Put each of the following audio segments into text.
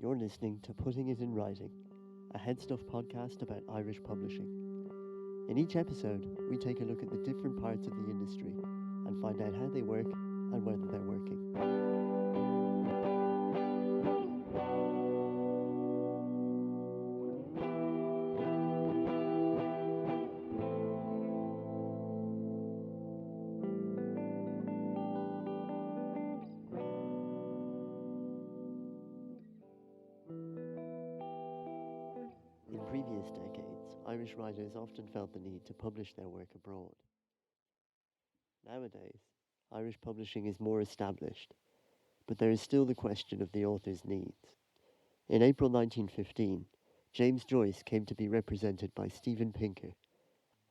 You're listening to Putting It in Writing, a HeadStuff podcast about Irish publishing. In each episode, we take a look at the different parts of the industry and find out how they work and whether they're working. In previous decades, Irish writers often felt the need to publish their work abroad. Nowadays, Irish publishing is more established, but there is still the question of the author's needs. In April 1915, James Joyce came to be represented by Stephen Pinker,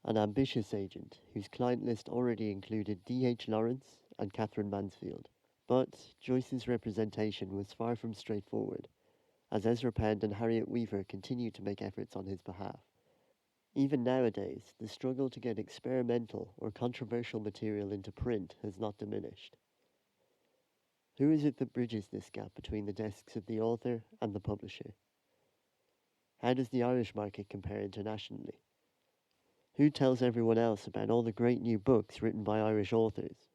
an ambitious agent whose client list already included D.H. Lawrence and Catherine Mansfield. But Joyce's representation was far from straightforward, as Ezra Pound and Harriet Weaver continued to make efforts on his behalf. Even nowadays, the struggle to get experimental or controversial material into print has not diminished. Who is it that bridges this gap between the desks of the author and the publisher? How does the Irish market compare internationally? Who tells everyone else about all the great new books written by Irish authors?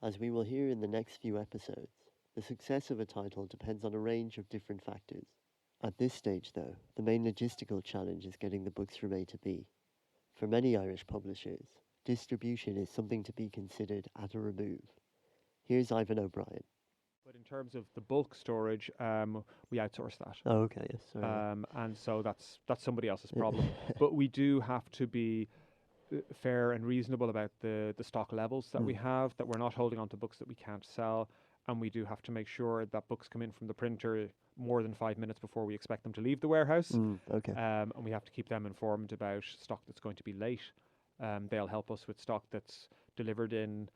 As we will hear in the next few episodes, the success of a title depends on a range of different factors. At this stage, though, the main logistical challenge is getting the books from A to B. For many Irish publishers, distribution is something to be considered at a remove. Here's Ivan O'Brien. But in terms of the bulk storage, we outsource that. Oh, okay, yes, sorry. And so that's somebody else's problem. But we do have to be fair and reasonable about the stock levels that we have, that we're not holding on to books that we can't sell. And we do have to make sure that books come in from the printer more than 5 minutes before we expect them to leave the warehouse. Okay. And we have to keep them informed about stock that's going to be late. They'll help us with stock that's delivered in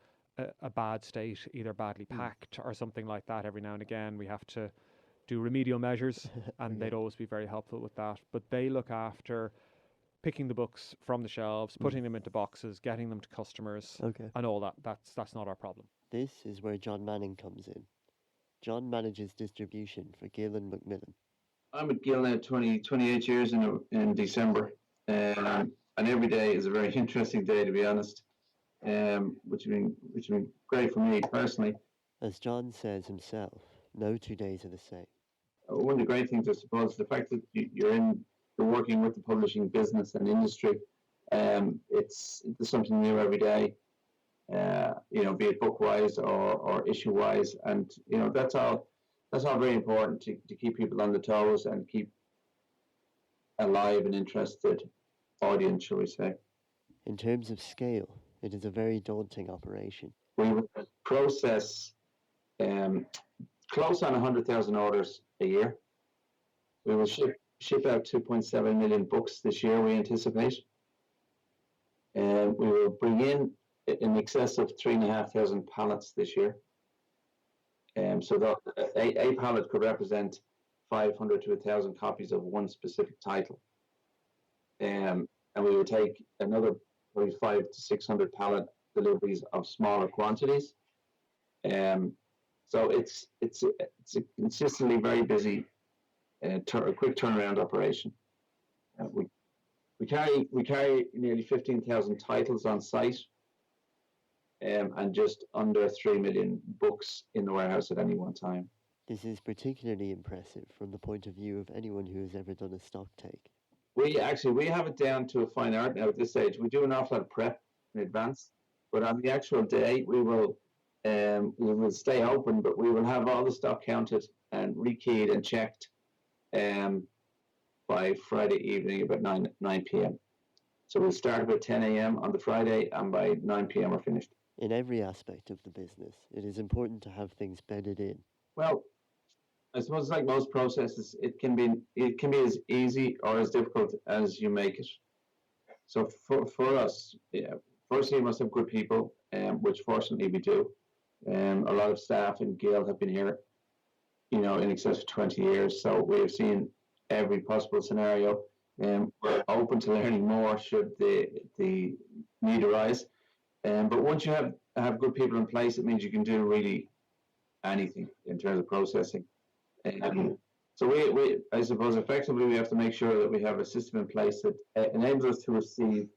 a bad state, either badly packed or something like that. Every now and again we have to do remedial measures and they'd always be very helpful with that. But they look after picking the books from the shelves, putting them into boxes, getting them to customers, and all that. That's not our problem. This is where John Manning comes in. John manages distribution for Gill and Macmillan. I'm at Gill now 28 years in December, and every day is a very interesting day, to be honest, which has been great for me personally. As John says himself, no 2 days are the same. One of the great things, I suppose, the fact that you're working with the publishing business and industry. It's something new every day. Be it book wise or issue wise, and that's all very important to keep people on the toes and keep a live and interested audience, shall we say. In terms of scale, it is a very daunting operation. We will process close on 100,000 orders a year. We will ship out 2.7 million books this year, we anticipate. And we will bring in excess of 3,500 pallets this year. So that a pallet could represent 500 to 1,000 copies of one specific title. And we will take another 500 to 600 pallet deliveries of smaller quantities. So it's a consistently very busy, a quick turnaround operation. We carry nearly 15,000 titles on site, and just under 3 million books in the warehouse at any one time. This is particularly impressive from the point of view of anyone who has ever done a stock take. We have it down to a fine art now at this stage. We do an awful lot of prep in advance, but on the actual day we will stay open, but we will have all the stock counted and rekeyed and checked by Friday evening about 9 p.m. So we'll start about 10 a.m. on the Friday, and by 9 p.m. we're finished. In every aspect of the business, it is important to have things bedded in. Well, I suppose it's like most processes. It can be as easy or as difficult as you make it. So for us, firstly, you must have good people, which fortunately we do. A lot of staff in Gill have been here, in excess of 20 years. So we have seen every possible scenario. We're open to learning more should the need arise. But once you have good people in place, it means you can do really anything in terms of processing. So I suppose, effectively, we have to make sure that we have a system in place that enables us to receive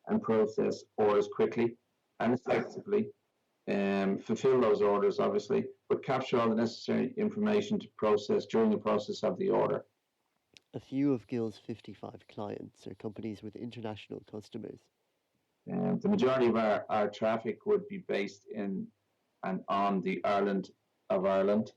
and process orders quickly and effectively, fulfill those orders, obviously, but capture all the necessary information to process during the process of the order. A few of Gill's 55 clients are companies with international customers. The majority of our traffic would be based in and on the island of Ireland.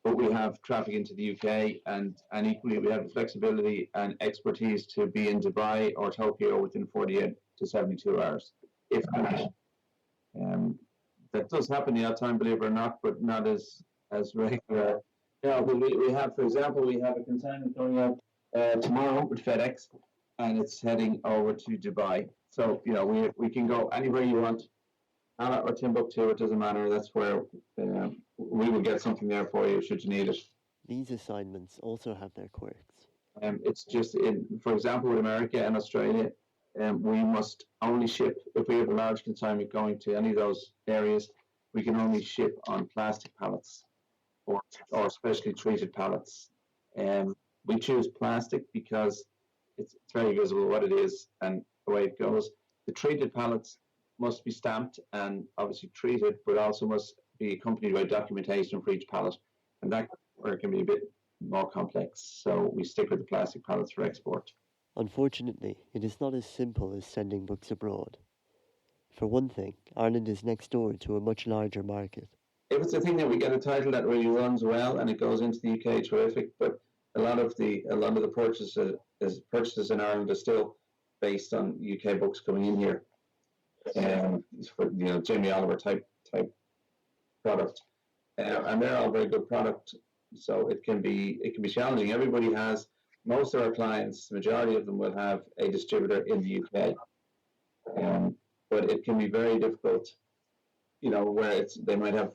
But we have traffic into the UK, and equally we have the flexibility and expertise to be in Dubai or Tokyo within 48 to 72 hours, if needed. That does happen the odd time, believe it or not, but not as regular. Yeah, we have, for example, we have a consignment going out tomorrow with FedEx, and it's heading over to Dubai. So we can go anywhere you want, Anna or Timbuktu, it doesn't matter. That's where we will get something there for you should you need it. These assignments also have their quirks. It's just, for example, with America and Australia, we must only ship, if we have a large consignment going to any of those areas, we can only ship on plastic pallets or specially treated pallets. We choose plastic because it's very visible what it is and the way it goes. The treated pallets must be stamped and obviously treated, but also must be accompanied by documentation for each pallet, and that work can be a bit more complex. So we stick with the plastic pallets for export. Unfortunately, it is not as simple as sending books abroad. For one thing, Ireland is next door to a much larger market. If it's a thing that we get a title that really runs well and it goes into the UK, terrific. But a lot of the purchases in Ireland are still based on UK books coming in here. For Jamie Oliver type product, and they're all very good product. So it can be challenging. Most of our clients, the majority of them will have a distributor in the UK, but it can be very difficult. Where they might have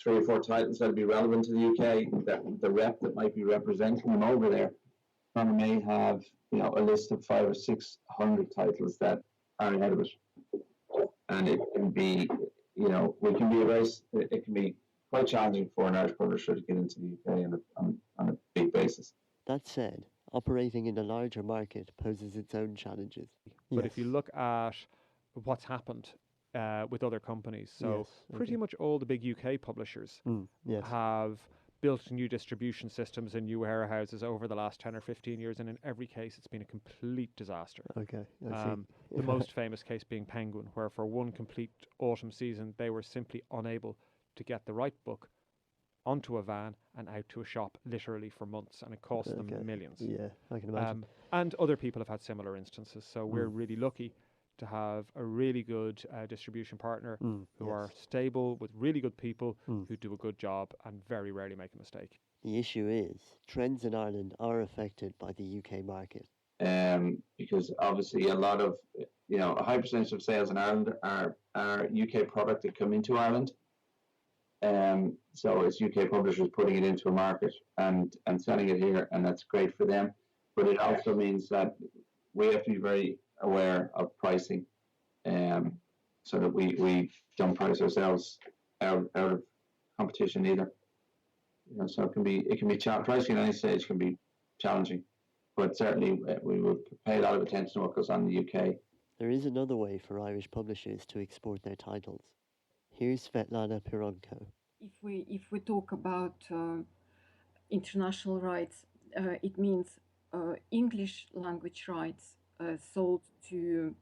3 or 4 titles that'll be relevant to the UK. That the rep that might be representing them over there, Conor may have a list of 500 or 600 titles that are ahead of it. And it can be, it can be quite challenging for an Irish publisher to get into the UK on a big basis. That said, operating in a larger market poses its own challenges. But if you look at what's happened with other companies, so pretty much all the big UK publishers have built new distribution systems and new warehouses over the last 10 or 15 years, and in every case it's been a complete disaster. Okay, I see. The most famous case being Penguin, where for one complete autumn season they were simply unable to get the right book onto a van and out to a shop literally for months, and it cost them millions. Yeah, I can imagine. And other people have had similar instances, so we're really lucky to have a really good distribution partner who are stable, with really good people who do a good job and very rarely make a mistake. The issue is, trends in Ireland are affected by the UK market. Because obviously a lot of, a high percentage of sales in Ireland are UK product that come into Ireland. So it's UK publishers putting it into a market and selling it here, and that's great for them. But it also means that we have to be very aware of pricing, so that we don't price ourselves out of competition either. So it can be pricing at any stage can be challenging, but certainly we will pay a lot of attention to what goes on in the UK. There is another way for Irish publishers to export their titles. Here's Svetlana Pironko. If we talk about international rights, it means English language rights sold to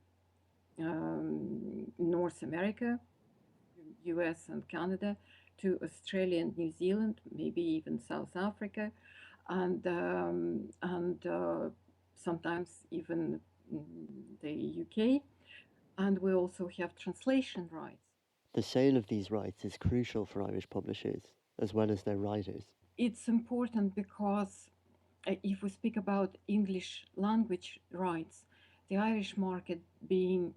North America, US and Canada, to Australia and New Zealand, maybe even South Africa, and sometimes even the UK. And we also have translation rights. The sale of these rights is crucial for Irish publishers, as well as their writers. It's important because if we speak about English language rights, the Irish market being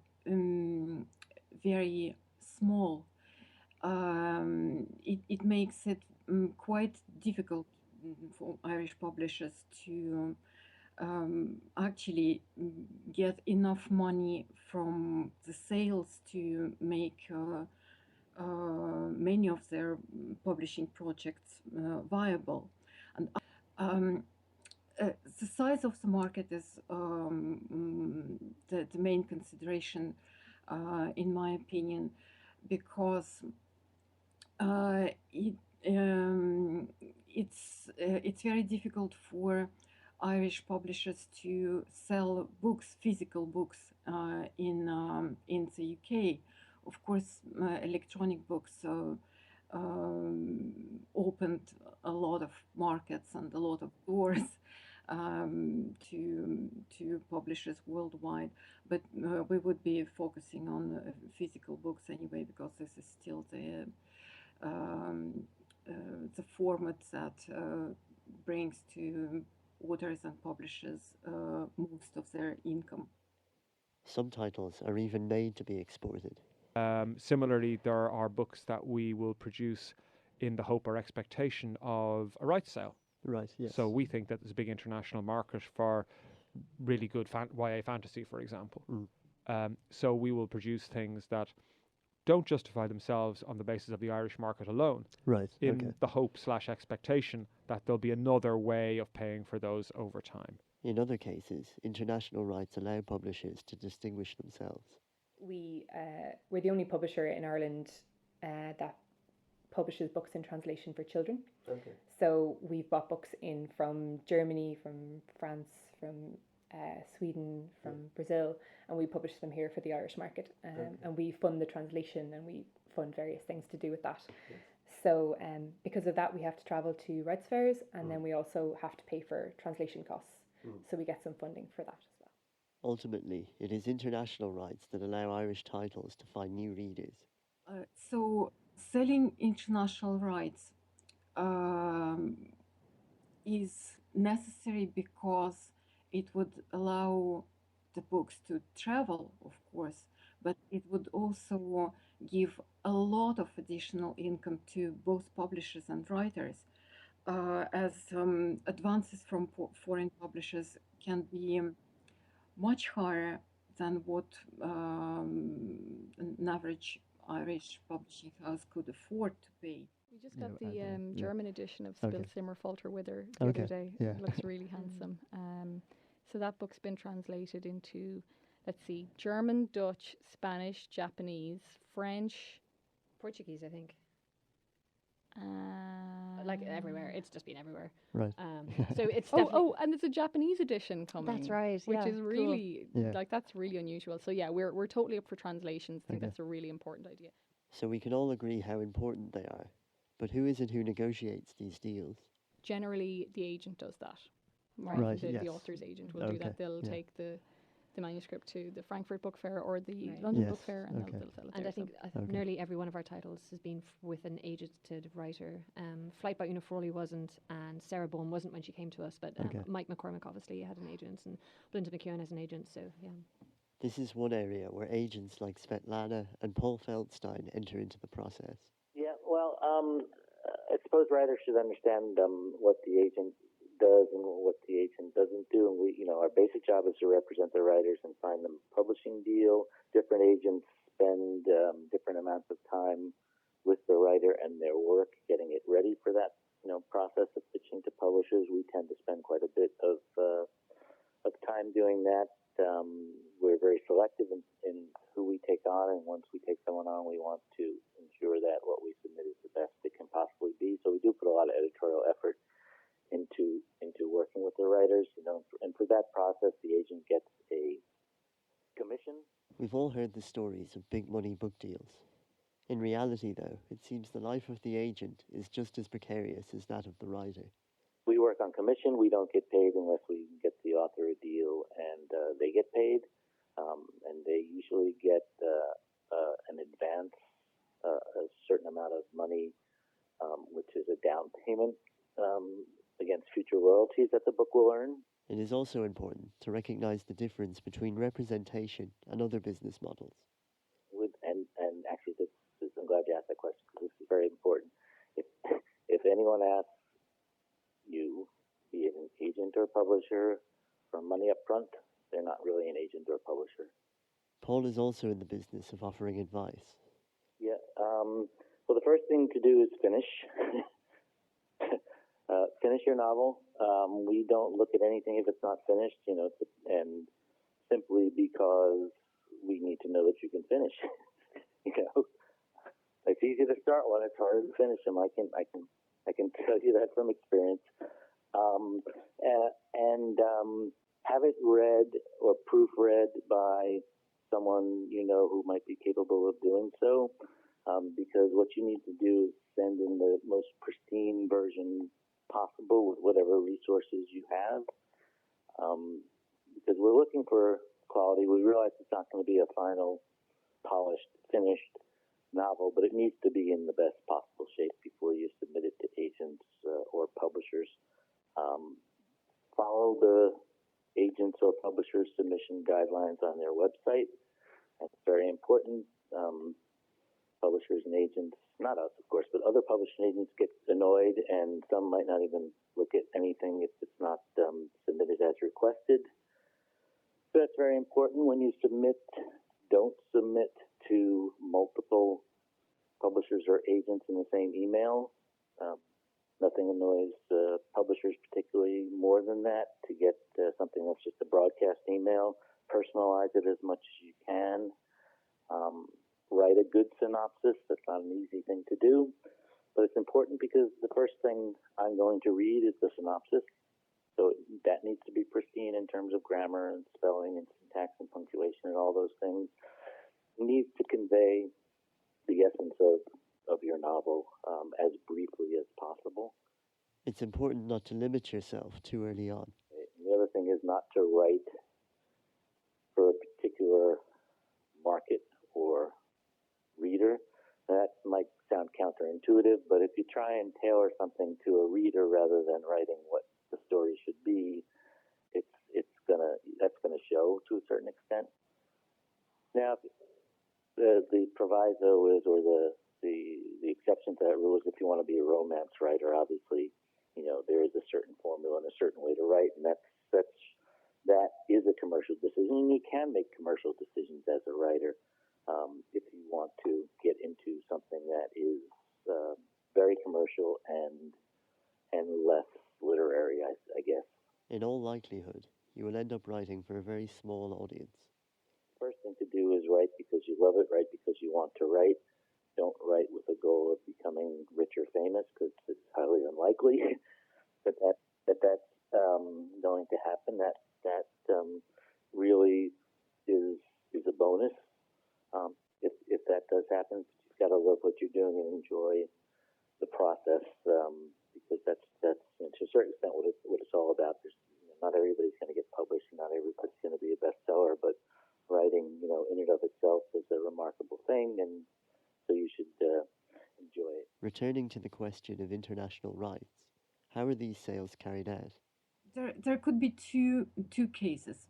very small, it makes it quite difficult for Irish publishers to actually get enough money from the sales to make many of their publishing projects viable. And um, the size of the market is the main consideration, in my opinion, because uh, it, um, it's very difficult for Irish publishers to sell books, physical books, in the UK. Of course, electronic books opened a lot of markets and a lot of doors to publishers worldwide. But we would be focusing on physical books anyway, because this is still um, the format that brings to authors and publishers most of their income. Some titles are even made to be exported. Similarly, there are books that we will produce in the hope or expectation of a rights sale. Right, yes. So we think that there's a big international market for really good YA fantasy, for example. So we will produce things that don't justify themselves on the basis of the Irish market alone, Right, in okay. the hope/expectation that there'll be another way of paying for those over time. In other cases, international rights allow publishers to distinguish themselves. We're the only publisher in Ireland that publishes books in translation for children. Okay. So we've bought books in from Germany, from France, from Sweden, from Brazil, and we publish them here for the Irish market. And we fund the translation, and we fund various things to do with that. Yes. So because of that, we have to travel to rights fairs, and then we also have to pay for translation costs. So we get some funding for that as well. Ultimately, it is international rights that allow Irish titles to find new readers. So selling international rights is necessary because it would allow the books to travel, of course, but it would also give a lot of additional income to both publishers and writers, as advances from foreign publishers can be much higher than what an average Irish publishing house could afford to pay. We just got the yeah. German edition of Okay. Spill Simmer Falter Wither the Okay, other day. yeah. It looks really handsome. So that book's been translated into, let's see, German, Dutch, Spanish, Japanese, French, Portuguese, I think. uh, Like everywhere. It's just been everywhere. Right. So it's definitely... and there's a Japanese edition coming. That's right, Which yeah, is cool. really Yeah. like that's really unusual. So yeah, we're totally up for translations. I think Okay. that's a really important idea. So we can all agree how important they are. But who is it who negotiates these deals? Generally, the agent does that. Right, The yes. author's agent will do Okay, that. They'll yeah. take the manuscript to the Frankfurt Book Fair or the Right. London Yes, Book Fair, and okay. they'll sell it And there. I think Okay. nearly every one of our titles has been with an agented writer. Flight by Una Frawley wasn't, and Sarah Bowen wasn't when she came to us, but Okay. Mike McCormick obviously had an agent, and Belinda McKeown has an agent, so yeah. This is one area where agents like Svetlana and Paul Feldstein enter into the process. Yeah, well, I suppose writers should understand what the agent does and what the agent doesn't do. And we, our basic job is to represent the writers and find them a publishing deal. Different agents spend different amounts of time with the writer and their work, getting it ready for that, process of pitching to publishers. We tend to spend quite a bit of time doing that. We're very selective in who we take on, and once we take someone on, we want to ensure that what we submit is the best it can possibly be. So we do put a lot of editorial effort into working with the writers, and for that process, the agent gets a commission. We've all heard the stories of big money book deals. In reality, though, it seems the life of the agent is just as precarious as that of the writer. We work on commission. We don't get paid unless we get the author a deal, and they get paid, and they usually get an advance, a certain amount of money, which is a down payment against future royalties that the book will earn. It is also important to recognize the difference between representation and other business models. And actually, I'm glad you asked that question, because this is very important. If anyone asks you, be it an agent or publisher, for money up front, they're not really an agent or publisher. Paul is also in the business of offering advice. Yeah. Well, the first thing to do is finish. Finish your novel. We don't look at anything if it's not finished, and simply because we need to know that you can finish. It's easy to start one; it's harder to finish them. I can tell you that from experience. And have it read or proofread by someone who might be capable of doing so. Because what you need to do is send in the most pristine version possible with whatever resources you have. Because we're looking for quality. We realize it's not going to be a final, polished, finished novel, but it needs to be in the best possible shape before you submit it to agents or publishers. Follow the agents or publishers' submission guidelines on their website. That's very important. Publishers and agents, not us, of course, but other publishing agents get annoyed, and some might not even look at anything if it's not submitted as requested. So that's very important. When you submit, don't submit to multiple publishers or agents in the same email. Nothing annoys publishers particularly more than that, to get something that's just a broadcast email. Personalize it as much as you can. Write a good synopsis. That's not an easy thing to do, but it's important because the first thing I'm going to read is the synopsis. So that needs to be pristine in terms of grammar and spelling and syntax and punctuation and all those things. It needs to convey the essence of your novel as briefly as possible. It's important not to limit yourself too early on. And the other thing is not to write for a particular market or reader. That might sound counterintuitive, but if you try and tailor something to a reader rather than writing what the story should be, that's gonna show to a certain extent. Now, the proviso is, or the exception to that rule is, if you want to be a romance writer, obviously, there is a certain formula and a certain way to write, and that is a commercial decision, and you can make commercial decisions as a writer. If you want to get into something that is very commercial and less literary, I guess. In all likelihood, you will end up writing for a very small audience. First thing to do is write because you love it, write because you want to write. Don't write with the goal of becoming rich or famous, because it's highly unlikely that's going to happen. That really is a bonus. If that does happen, you've got to love what you're doing and enjoy the process, because that's to a certain extent what it's all about. Not everybody's going to get published, and not everybody's going to be a bestseller, but writing, in and of itself, is a remarkable thing, and so you should enjoy it. Returning to the question of international rights, how are these sales carried out? There could be two cases.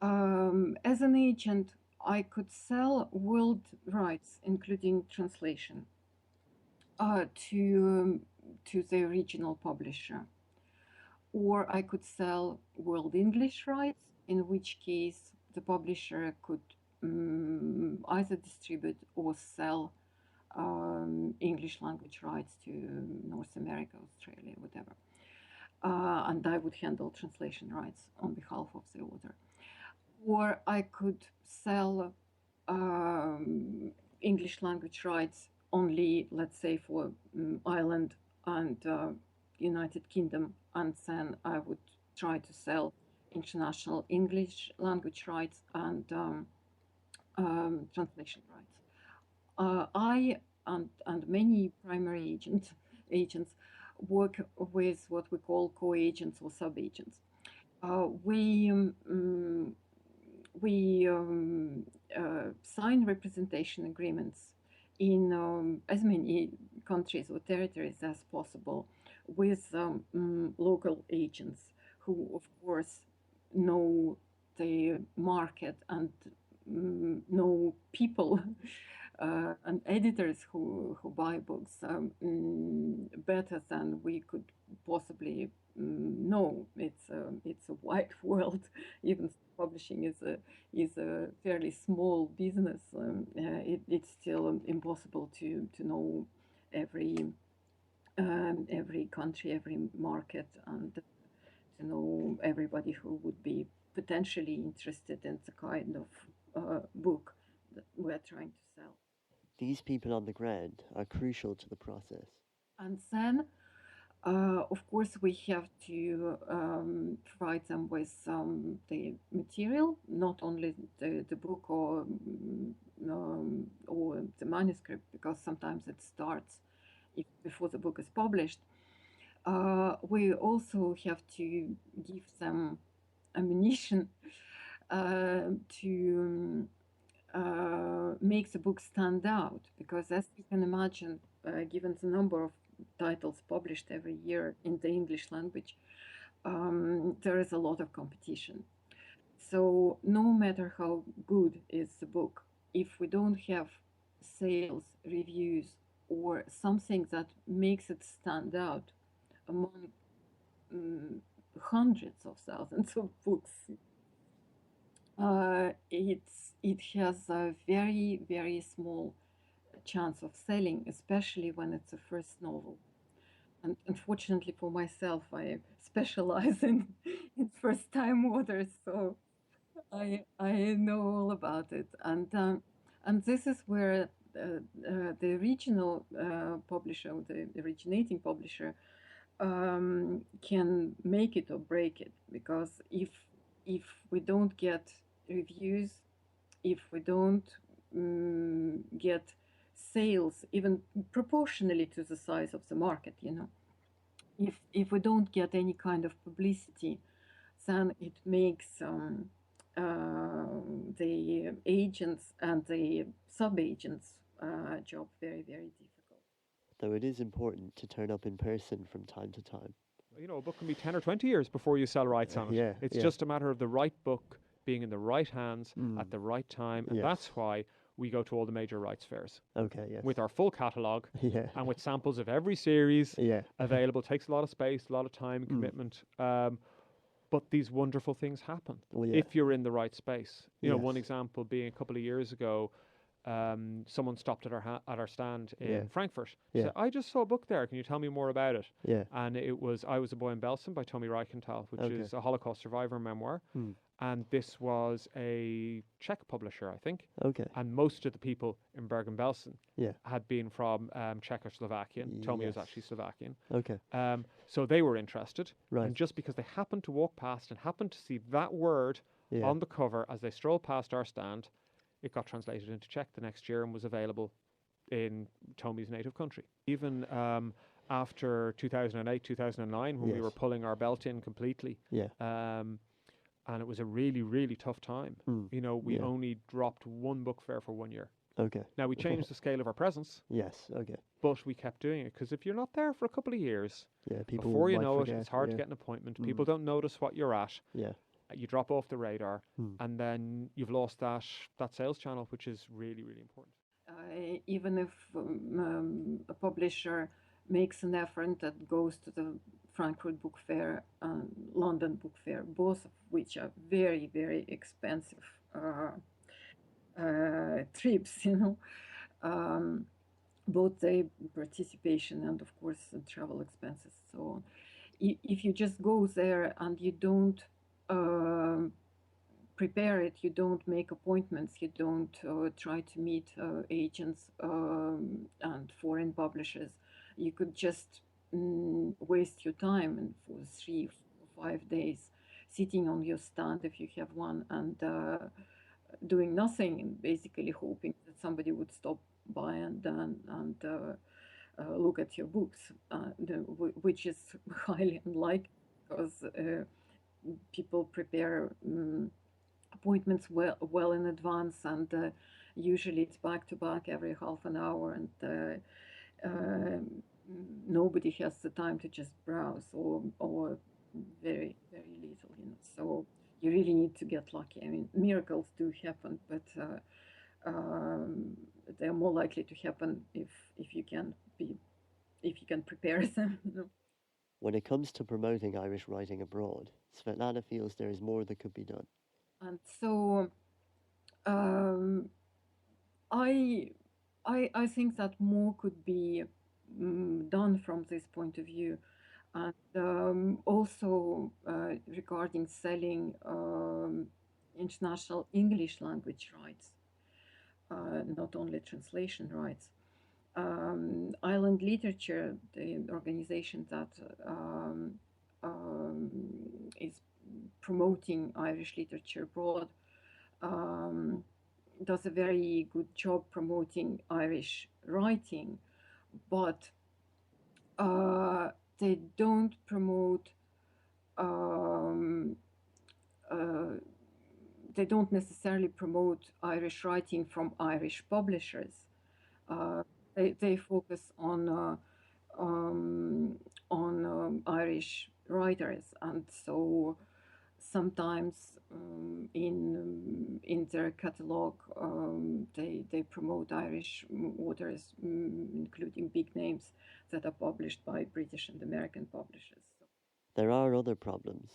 As an agent, I could sell world rights, including translation, to the original publisher. Or I could sell world English rights, in which case the publisher could either distribute or sell English language rights to North America, Australia, whatever. And I would handle translation rights on behalf of the author. Or I could sell English language rights only, let's say, for Ireland and United Kingdom, and then I would try to sell international English language rights and translation rights. I and many primary agents work with what we call co-agents or sub-agents. We sign representation agreements in as many countries or territories as possible with local agents who, of course, know the market and know people and editors who buy books better than we could possibly know. It's a wide world. Even publishing is a fairly small business. It's still impossible to know every country, every market, and to know everybody who would be potentially interested in the kind of book that we're trying to sell. These people on the ground are crucial to the process. And then, of course, we have to provide them with the material, not only the book or the manuscript, because sometimes it starts before the book is published. We also have to give them ammunition to make the book stand out, because as you can imagine, given the number of titles published every year in the English language, there is a lot of competition. So no matter how good is the book, if we don't have sales, reviews, or something that makes it stand out among hundreds of thousands of books, it has a very, very small chance of selling, especially when it's a first novel. And unfortunately for myself, I specialize in first-time authors, so I know all about it. And this is where the original publisher, the originating publisher, can make it or break it, because if we don't get reviews, if we don't get sales even proportionally to the size of the market, if we don't get any kind of publicity, then it makes the agents and the sub-agents job very, very difficult. Though it is important to turn up in person from time to time. A book can be 10 or 20 years before you sell rights on it. Yeah, It's yeah. just a matter of the right book being in the right hands at the right time. And Yes. that's why we go to all the major rights fairs Okay, yes. with our full catalogue Yeah. and with samples of every series Yeah. available. Takes a lot of space, a lot of time, commitment. But these wonderful things happen Well, yeah. if you're in the right space. One Yes. example being a couple of years ago, someone stopped at our stand in Yeah. Frankfurt. Yeah. Said, I just saw a book there. Can you tell me more about it? Yeah. And it was I Was a Boy in Belsen by Tommy Reichenthal, which Okay. is a Holocaust survivor memoir. And this was a Czech publisher, I think. Okay. And most of the people in Bergen-Belsen Yeah. had been from Czechoslovakian. Tommy is Yes. actually Slovakian. Okay. So they were interested. Right. And just because they happened to walk past and happened to see that word Yeah. on the cover as they strolled past our stand, it got translated into Czech the next year and was available in Tommy's native country. Even after 2008, 2009, when we Yes. were pulling our belt in completely, Yeah. and it was a really, really tough time. We Yeah. only dropped one book fair for 1 year. Okay. Now, we changed the scale of our presence, Yes. Okay. but we kept doing it, because if you're not there for a couple of years, Yeah. People before you might know forget. it, it's hard yeah. to get an appointment. People don't notice what you're at. Yeah. You drop off the radar, and then you've lost that sales channel, which is really, really important. Even if a publisher makes an effort that goes to the Frankfurt Book Fair and London Book Fair, both of which are very, very expensive trips, both the participation and, of course, the travel expenses. So if you just go there and you don't prepare it, you don't make appointments, you don't try to meet agents and foreign publishers, you could just waste your time and for 3 or 5 days sitting on your stand, if you have one, and doing nothing, and basically hoping that somebody would stop by and look at your books, which is highly unlikely, because people prepare appointments well in advance, and usually it's back to back every half an hour, and nobody has the time to just browse, or very, very little, So you really need to get lucky. I mean, miracles do happen, but they're more likely to happen if you can prepare them. When it comes to promoting Irish writing abroad, Svetlana feels there is more that could be done. And so I I think that more could be done from this point of view. And also regarding selling international English language rights, not only translation rights. Island Literature, the organization that is promoting Irish literature abroad, does a very good job promoting Irish writing, but they don't promote, um, uh, they don't necessarily promote Irish writing from Irish publishers. They focus on Irish writers, and so sometimes in their catalog they promote Irish authors, including big names that are published by British and American publishers. There are other problems.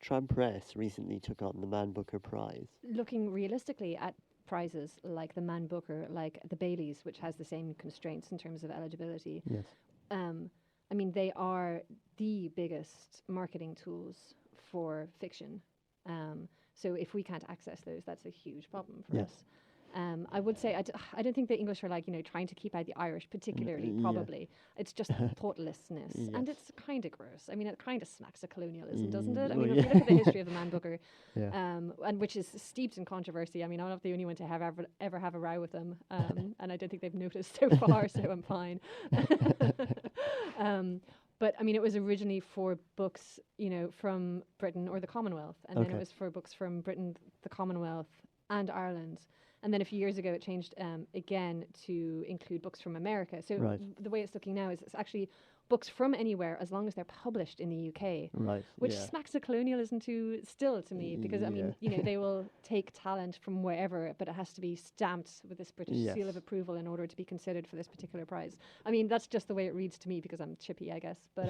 Tram Press recently took on the Man Booker Prize. Looking realistically at prizes like the Man Booker, like the Baileys, which has the same constraints in terms of eligibility. Yes. I mean, they are the biggest marketing tools for fiction. So if we can't access those, that's a huge problem for us. I would say I don't think the English are like, trying to keep out the Irish particularly, probably. It's just thoughtlessness. And it's kind of gross. I mean, it kind of smacks of colonialism, doesn't it? I mean, if you look at the history of the Man Booker, and which is steeped in controversy. I mean, I'm not the only one to have ever have a row with them. And I don't think they've noticed so far, so I'm fine. But I mean, it was originally for books, from Britain or the Commonwealth. And then it was for books from Britain, the Commonwealth, and Ireland. And then a few years ago, it changed again to include books from America. So the way it's looking now is it's actually books from anywhere as long as they're published in the UK. Which smacks of colonialism still to me, because I mean, they will take talent from wherever, but it has to be stamped with this British seal of approval in order to be considered for this particular prize. I mean, that's just the way it reads to me because I'm chippy, I guess. But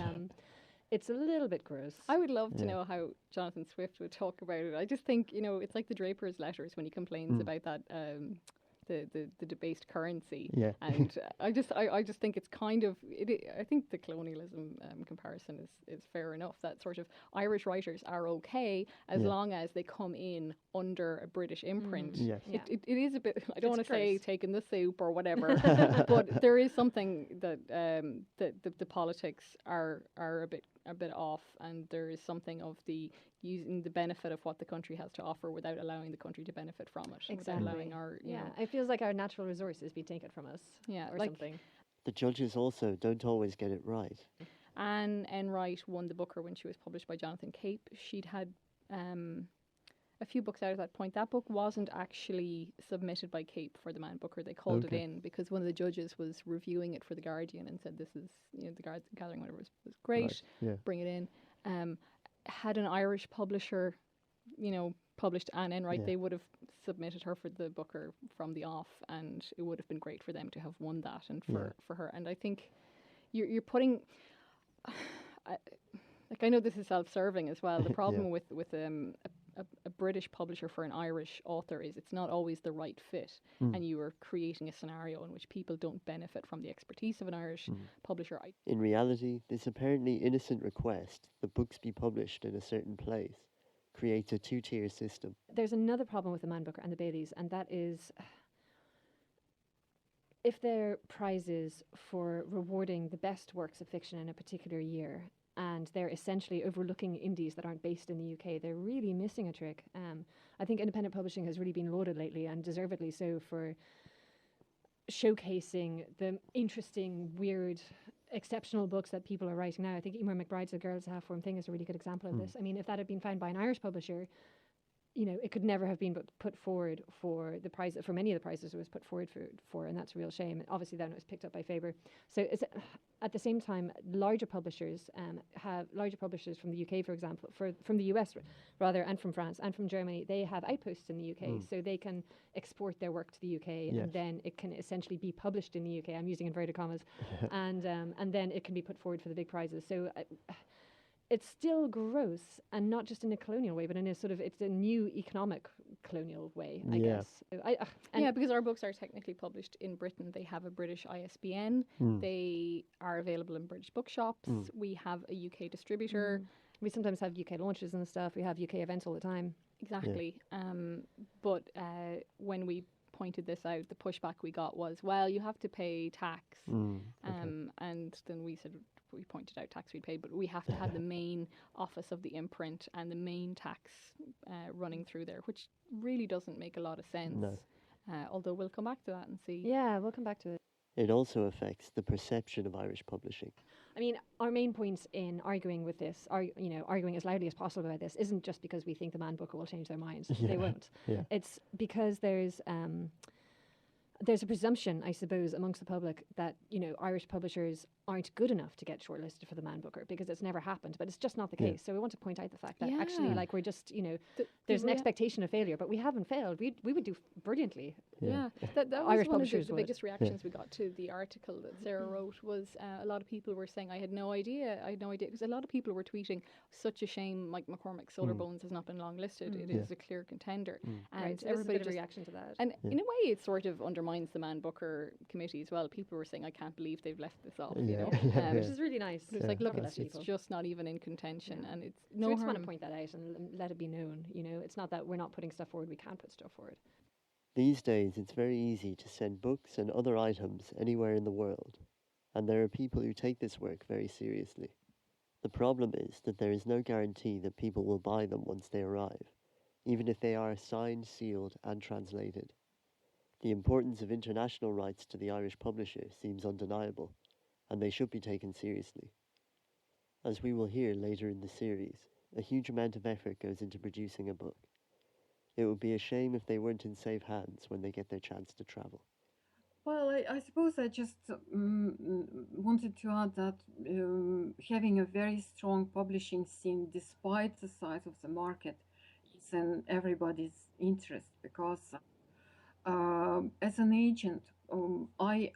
it's a little bit gross. I would love to know how Jonathan Swift would talk about it. I just think, it's like the Draper's letters when he complains about that the debased currency. And I just think it's kind of I think the colonialism comparison is fair enough. That sort of Irish writers are okay as long as they come in under a British imprint. It is a bit, I don't want to say taking the soup or whatever, but there is something that the politics are a bit off, and there is something of the using the benefit of what the country has to offer without allowing the country to benefit from it. Exactly. Without allowing our, it feels like our natural resources be taken from us. Or like something. The judges also don't always get it right. Anne Enright won the Booker when she was published by Jonathan Cape. She'd had a few books out at that point. That book wasn't actually submitted by Cape for the Man Booker. They called it in because one of the judges was reviewing it for The Guardian and said, this is, the Gathering, whatever, was great, bring it in. Had an Irish publisher, published Anne Enright, they would have submitted her for the Booker from the off, and it would have been great for them to have won that and for her. And I think you're putting... I know this is self-serving as well. The problem with a British publisher for an Irish author is it's not always the right fit, and you are creating a scenario in which people don't benefit from the expertise of an Irish publisher. In reality, this apparently innocent request that books be published in a certain place creates a two-tier system. There's another problem with the Man Booker and the Baileys, and that is if they're prizes for rewarding the best works of fiction in a particular year, and they're essentially overlooking indies that aren't based in the UK, they're really missing a trick. I think independent publishing has really been lauded lately, and deservedly so, for showcasing the interesting, weird, exceptional books that people are writing now. I think Emer McBride's A Girl's Half-Formed Thing is a really good example of this. I mean, if that had been found by an Irish publisher, it could never have been put forward for the prize, for many of the prizes it was put forward for, and that's a real shame. And obviously then it was picked up by Faber. So at the same time, larger publishers from the UK, for example, from the US rather, and from France and from Germany, they have outposts in the UK, so they can export their work to the UK, and then it can essentially be published in the UK. I'm using inverted commas, and then it can be put forward for the big prizes. So. It's still gross, and not just in a colonial way, but in a sort of, it's a new economic colonial way, I guess. Yeah, because our books are technically published in Britain. They have a British ISBN. They are available in British bookshops. We have a UK distributor. We sometimes have UK launches and stuff. We have UK events all the time. Exactly. But when we pointed this out, the pushback we got was, well, you have to pay tax. And then we said, we pointed out tax we paid, but we have to have the main office of the imprint and the main tax running through there, which really doesn't make a lot of sense. No. Although we'll come back to that and see. Yeah, we'll come back to it. It also affects the perception of Irish publishing. I mean, our main point in arguing with this, arguing as loudly as possible about this, isn't just because we think the Man Booker will change their minds. They won't. It's because there's a presumption, I suppose, amongst the public that, Irish publishers aren't good enough to get shortlisted for the Man Booker because it's never happened. But it's just not the case. So we want to point out the fact that actually, we're just, there's an expectation of failure, but we haven't failed. We would do brilliantly. That was Irish one of publishers the biggest reactions we got to the article that Sarah wrote was a lot of people were saying, I had no idea, because a lot of people were tweeting, such a shame Mike McCormick's Solar Bones has not been longlisted. It is a clear contender. And so everybody just reaction to that. And in a way, it sort of undermines the Man Booker committee as well. People were saying, I can't believe they've left this off, which is really nice. It's like, look, it's just not even in contention, and it's no. So we just want to point that out and let it be known. It's not that we're not putting stuff forward. We can put stuff forward. These days, it's very easy to send books and other items anywhere in the world, and there are people who take this work very seriously. The problem is that there is no guarantee that people will buy them once they arrive, even if they are signed, sealed, and translated. The importance of international rights to the Irish publisher seems undeniable, and they should be taken seriously. As we will hear later in the series, a huge amount of effort goes into producing a book. It would be a shame if they weren't in safe hands when they get their chance to travel. Well, I suppose I just wanted to add that having a very strong publishing scene, despite the size of the market, is in everybody's interest because as an agent, I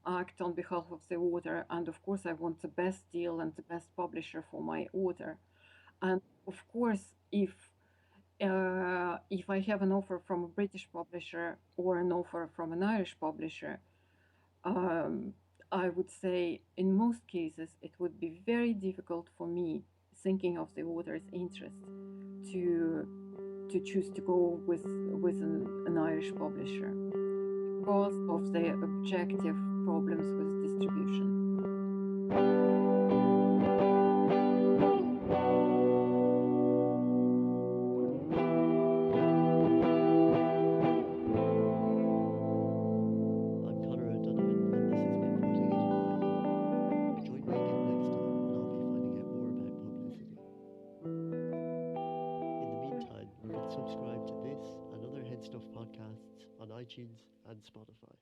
act on behalf of the author, and of course I want the best deal and the best publisher for my author. And of course, if I have an offer from a British publisher or an offer from an Irish publisher, I would say in most cases it would be very difficult for me, thinking of the author's interest, to choose to go with an Irish publisher because of the objective problems with distribution. Subscribe to this and other HeadStuff podcasts on iTunes and Spotify.